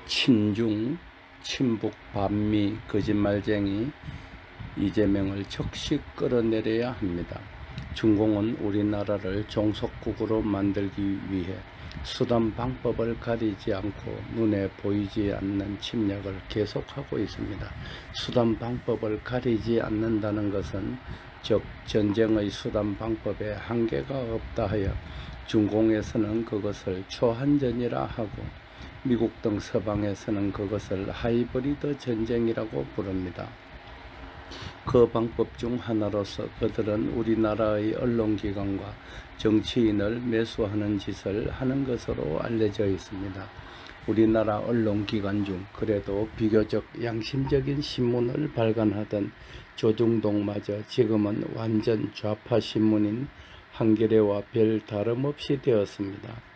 친중, 친북, 반미, 거짓말쟁이 이재명을 즉시 끌어내려야 합니다. 중공은 우리나라를 종속국으로 만들기 위해 수단 방법을 가리지 않고 눈에 보이지 않는 침략을 계속하고 있습니다. 수단 방법을 가리지 않는다는 것은 즉 전쟁의 수단 방법에 한계가 없다 하여 중공에서는 그것을 초한전이라 하고 미국 등 서방에서는 그것을 하이브리드 전쟁이라고 부릅니다. 그 방법 중 하나로서 그들은 우리나라의 언론기관과 정치인을 매수하는 짓을 하는 것으로 알려져 있습니다. 우리나라 언론기관 중 그래도 비교적 양심적인 신문을 발간하던 조중동마저 지금은 완전 좌파 신문인 한겨레와 별 다름없이 되었습니다.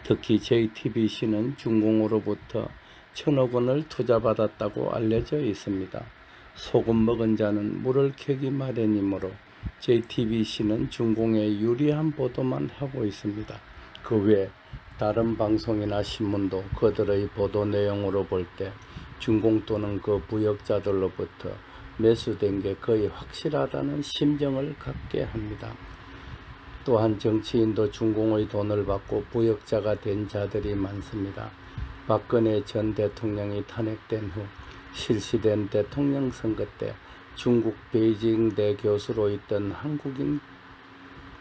특히 JTBC는 중공으로부터 1,000억 원을 투자받았다고 알려져 있습니다. 소금 먹은 자는 물을 캐기 마련이므로 JTBC는 중공에 유리한 보도만 하고 있습니다. 그 외 다른 방송이나 신문도 그들의 보도 내용으로 볼 때 중공 또는 그 부역자들로부터 매수된 게 거의 확실하다는 심정을 갖게 합니다. 또한 정치인도 중공의 돈을 받고 부역자가 된 자들이 많습니다. 박근혜 전 대통령이 탄핵된 후 실시된 대통령 선거 때 중국 베이징대 교수로 있던 한국인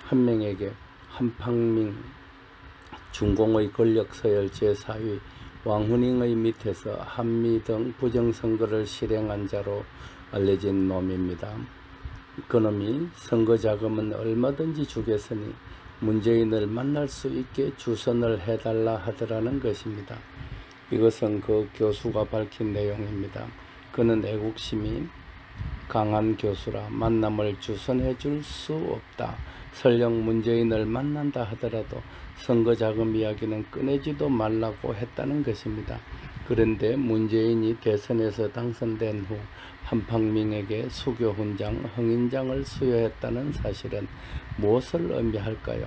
한 명에게 한팡밍 중공의 권력서열 제4위 왕후닝의 밑에서 한미 등 부정선거를 실행한 자로 알려진 놈입니다. 그놈이 선거자금은 얼마든지 주겠으니 문재인을 만날 수 있게 주선을 해달라 하더라는 것입니다. 이것은 그 교수가 밝힌 내용입니다. 그는 애국심이 강한 교수라 만남을 주선해 줄 수 없다. 설령 문재인을 만난다 하더라도 선거자금 이야기는 꺼내지도 말라고 했다는 것입니다. 그런데 문재인이 대선에서 당선된 후 한팡밍에게 수교훈장, 흥인장을 수여했다는 사실은 무엇을 의미할까요?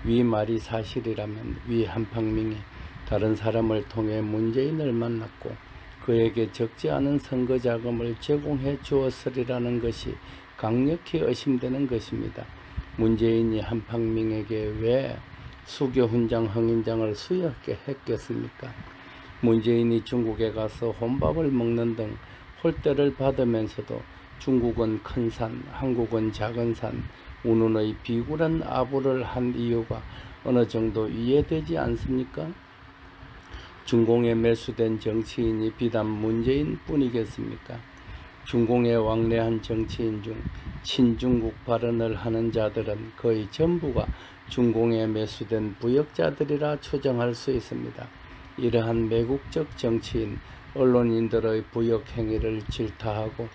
위 말이 사실이라면 위 한팡밍이 다른 사람을 통해 문재인을 만났고 그에게 적지 않은 선거자금을 제공해 주었으리라는 것이 강력히 의심되는 것입니다. 문재인이 한팡밍에게 왜 수교훈장, 흥인장을 수여했겠습니까? 문재인이 중국에 가서 혼밥을 먹는 등 홀대를 받으면서도 중국은 큰 산, 한국은 작은 산, 운운의 비굴한 아부를 한 이유가 어느 정도 이해되지 않습니까? 중공에 매수된 정치인이 비단 문재인 뿐이겠습니까? 중공에 왕래한 정치인 중 친중국 발언을 하는 자들은 거의 전부가 중공에 매수된 부역자들이라 추정할 수 있습니다. 이러한 매국적 정치인, 언론인들의 부역 행위를 질타하고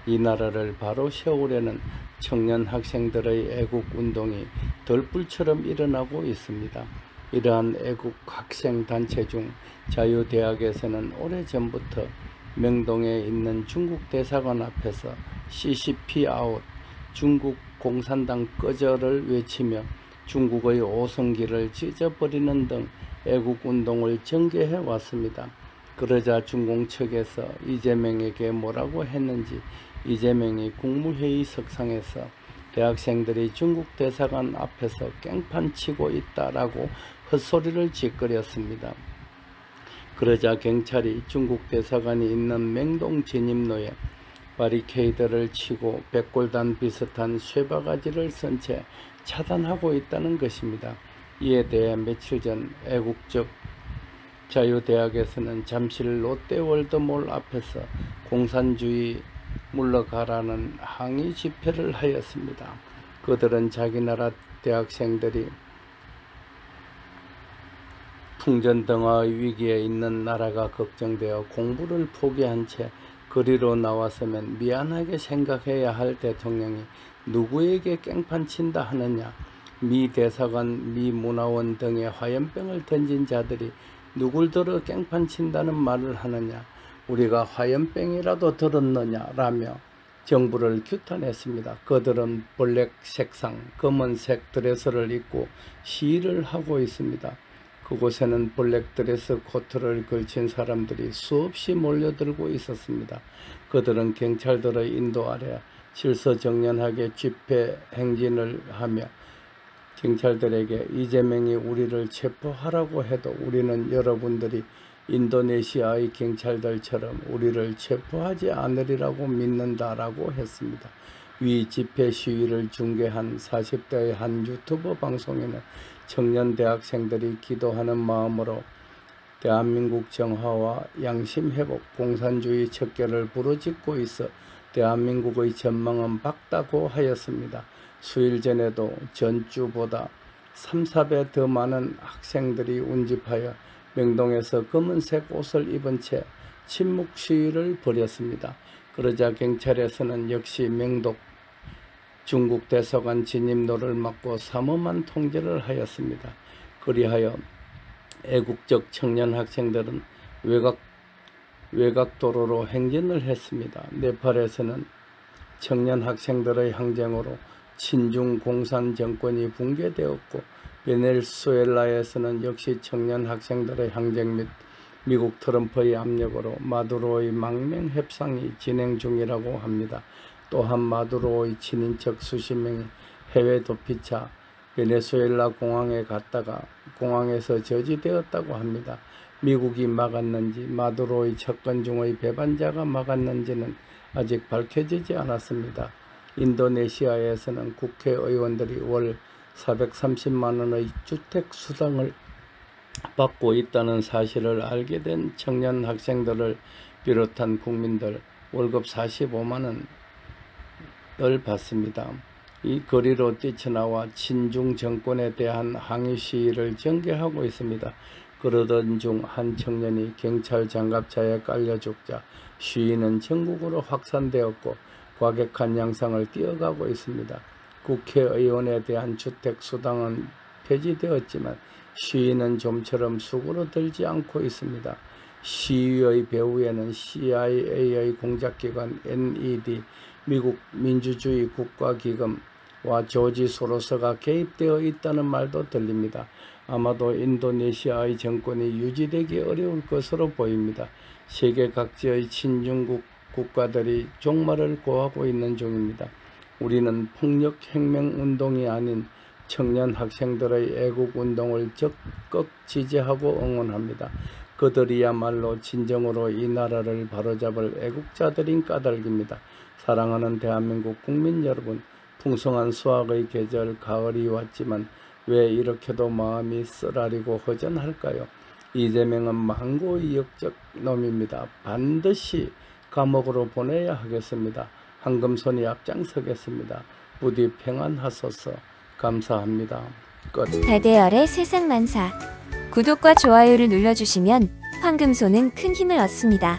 이 나라를 바로 세우려는 청년 학생들의 애국운동이 덜불처럼 일어나고 있습니다. 이러한 애국 학생단체 중 자유대학에서는 오래전부터 명동에 있는 중국 대사관 앞에서 CCP 아웃, 중국 공산당 꺼져를 외치며 중국의 오성기를 찢어버리는 등 애국운동을 전개해 왔습니다. 그러자 중공 측에서 이재명에게 뭐라고 했는지 이재명이 국무회의 석상에서 대학생들이 중국 대사관 앞에서 깽판 치고 있다라고 헛소리를 짓거렸습니다. 그러자 경찰이 중국 대사관이 있는 명동 진입로에 바리케이드를 치고 백골단 비슷한 쇠바가지를 쓴 채 차단하고 있다는 것입니다. 이에 대해 며칠 전 애국적 자유대학에서는 잠실 롯데월드몰 앞에서 공산주의 물러가라는 항의 집회를 하였습니다. 그들은 자기 나라 대학생들이 풍전등화의 위기에 있는 나라가 걱정되어 공부를 포기한 채 거리로 나왔으면 미안하게 생각해야 할 대통령이 누구에게 깽판 친다 하느냐, 미 대사관, 미 문화원 등의 화염병을 던진 자들이 누굴 들어 깽판 친다는 말을 하느냐, 우리가 화염병이라도 들었느냐 라며 정부를 규탄했습니다. 그들은 블랙 색상, 검은색 드레스를 입고 시위를 하고 있습니다. 그곳에는 블랙드레스 코트를 걸친 사람들이 수없이 몰려들고 있었습니다. 그들은 경찰들의 인도 아래 질서정연하게 집회 행진을 하며 경찰들에게 이재명이 우리를 체포하라고 해도 우리는 여러분들이 인도네시아의 경찰들처럼 우리를 체포하지 않으리라고 믿는다라고 했습니다. 위 집회 시위를 중계한 40대의 한 유튜버 방송에는 청년 대학생들이 기도하는 마음으로 대한민국 정화와 양심 회복, 공산주의 척결을 부르짖고 있어 대한민국의 전망은 밝다고 하였습니다. 수일 전에도 전주보다 3~4배 더 많은 학생들이 운집하여 명동에서 검은색 옷을 입은 채 침묵 시위를 벌였습니다. 그러자 경찰에서는 역시 명동 중국 대사관 진입로를 막고 삼엄한 통제를 하였습니다. 그리하여 애국적 청년 학생들은 외곽도로로 행진을 했습니다. 네팔에서는 청년 학생들의 항쟁으로 친중 공산 정권이 붕괴되었고 베네수엘라에서는 역시 청년 학생들의 항쟁 및 미국 트럼프의 압력으로 마두로의 망명 협상이 진행 중이라고 합니다. 또한 마두로의 친인척 수십 명이 해외 도피차 베네수엘라 공항에 갔다가 공항에서 저지되었다고 합니다. 미국이 막았는지 마두로의 접근 중의 배반자가 막았는지는 아직 밝혀지지 않았습니다. 인도네시아에서는 국회의원들이 월 430만 원의 주택 수당을 받고 있다는 사실을 알게 된 청년 학생들을 비롯한 국민들 월급 45만 원을 받습니다. 이 거리로 뛰쳐나와 친중 정권에 대한 항의 시위를 전개하고 있습니다. 그러던 중 한 청년이 경찰 장갑차에 깔려 죽자 시위는 전국으로 확산되었고 과격한 양상을 띄어가고 있습니다. 국회의원에 대한 주택수당은 폐지되었지만 시위는 좀처럼 수그러들지 않고 있습니다. 시위의 배후에는 CIA의 공작기관 NED, 미국 민주주의 국가기금과 조지 소로스가 개입되어 있다는 말도 들립니다. 아마도 인도네시아의 정권이 유지되기 어려울 것으로 보입니다. 세계 각지의 친중국 국가들이 종말을 고하고 있는 중입니다. 우리는 폭력혁명운동이 아닌 청년 학생들의 애국운동을 적극 지지하고 응원합니다. 그들이야말로 진정으로 이 나라를 바로잡을 애국자들인 까닭입니다. 사랑하는 대한민국 국민 여러분, 풍성한 수학의 계절 가을이 왔지만 왜 이렇게도 마음이 쓰라리고 허전할까요? 이재명은 망고의 역적 놈입니다. 반드시 감옥으로 보내야 하겠습니다. 황금손이 앞장서겠습니다. 부디 평안하소서. 감사합니다. 끝. 달대열의 세상만사. 구독과 좋아요를 눌러주시면 황금손은 큰 힘을 얻습니다.